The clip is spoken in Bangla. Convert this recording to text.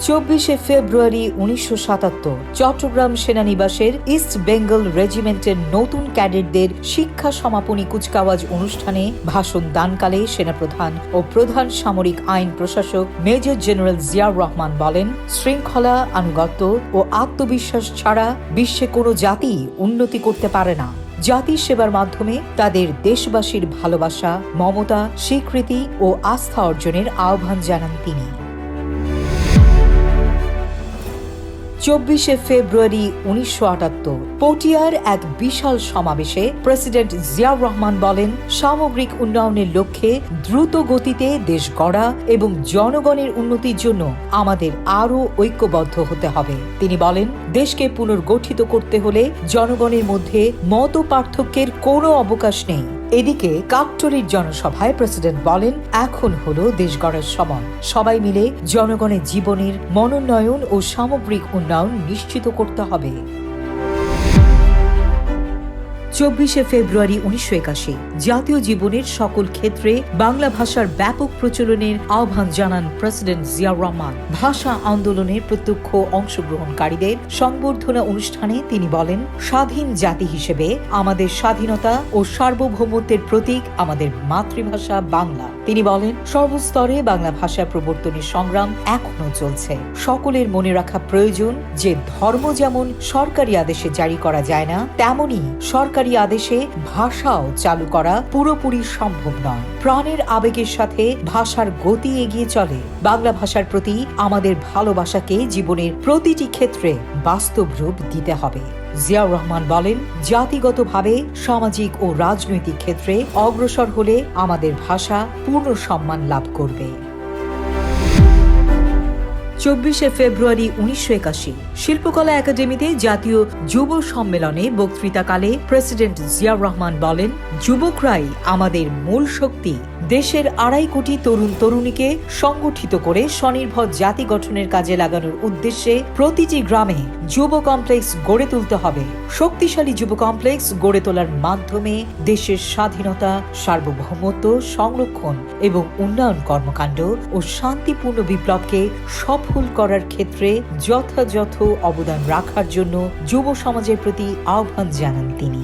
24 ফেব্রুয়ারি 1977 চট্টগ্রাম সেনানিবাসের ইস্ট বেঙ্গল রেজিমেন্টের নতুন ক্যাডেটদের শিক্ষা সমাপনী কুচকাওয়াজ অনুষ্ঠানে ভাষণ দানকালে সেনাপ্রধান ও প্রধান সামরিক আইন প্রশাসক মেজর জেনারেল জিয়াউর রহমান বলেন, শৃঙ্খলা, আনুগত্য ও আত্মবিশ্বাস ছাড়া বিশ্বে কোনো জাতি উন্নতি করতে পারে না। জাতির সেবার মাধ্যমে তাদের দেশবাসীর ভালোবাসা, মমতা, স্বীকৃতি ও আস্থা অর্জনের আহ্বান জানান তিনি। 24 ফেব্রুয়ারি 1978 পটিয়ার এক বিশাল সমাবেশে প্রেসিডেন্ট জিয়াউর রহমান বলেন, সামগ্রিক উন্নয়নের লক্ষ্যে দ্রুত গতিতে দেশ গড়া এবং জনগণের উন্নতির জন্য আমাদের আরও ঐক্যবদ্ধ হতে হবে। তিনি বলেন, দেশকে পুনর্গঠিত করতে হলে জনগণের মধ্যে মত পার্থক্যের কোনো অবকাশ নেই। এদিকে কাকটলির জনসভায় প্রেসিডেন্ট বলেন, এখন হলো দেশ গড়ার সময়। সবাই মিলে জনগণের জীবনের মনোন্নয়ন ও সামগ্রিক উন্নয়ন নিশ্চিত করতে হবে। 24 ফেব্রুয়ারি 1981 জাতীয় জীবনের সকল ক্ষেত্রে বাংলা ভাষার ব্যাপক প্রচলনের আহ্বান জানান প্রেসিডেন্ট জিয়াউর রহমান। ভাষা আন্দোলনের প্রত্যক্ষ অংশগ্রহণকারীদের সংবর্ধনা অনুষ্ঠানে তিনি বলেন, স্বাধীন জাতি হিসেবে আমাদের স্বাধীনতা ও সার্বভৌমত্বের প্রতীক আমাদের মাতৃভাষা বাংলা। তিনি বলেন, সর্বস্তরে বাংলা ভাষা প্রবর্তনের সংগ্রাম এখনো চলছে। সকলের মনে রাখা প্রয়োজন যে ধর্ম যেমন সরকারি আদেশে জারি করা যায় না, তেমনি সরকারি আদেশে ভাষাও চালু করা পুরোপুরি সম্ভব নয়। প্রাণের আবেগের সাথে ভাষার গতি এগিয়ে চলে। বাংলা ভাষার প্রতি আমাদের ভালোবাসাকে জীবনের প্রতিটি ক্ষেত্রে বাস্তব রূপ দিতে হবে। জিয়াউর রহমান বলেন, জাতিগতভাবে, সামাজিক ও রাজনৈতিক ক্ষেত্রে অগ্রসর হলে আমাদের ভাষা পূর্ণ সম্মান লাভ করবে। 24 ফেব্রুয়ারি 1981 শিল্পকলা একাডেমিতে জাতীয় যুব সম্মেলনে বক্তৃতাকালে প্রেসিডেন্ট জিয়াউর রহমান বলেন, যুবকরাই আমাদের মূল শক্তি। দেশের 2.5 কোটি তরুণ তরুণীকে সংগঠিত করে স্বনির্ভর জাতি গঠনের কাজে লাগানোর উদ্দেশ্যে প্রতিটি গ্রামে যুব কমপ্লেক্স গড়ে তুলতে হবে। শক্তিশালী যুব কমপ্লেক্স গড়ে তোলার মাধ্যমে দেশের স্বাধীনতা, সার্বভৌমত্ব সংরক্ষণ এবং উন্নয়ন কর্মকাণ্ড ও শান্তিপূর্ণ বিপ্লবকে সফল করার ক্ষেত্রে যথাযথ অবদান রাখার জন্য যুব সমাজের প্রতি আহ্বান জানান তিনি।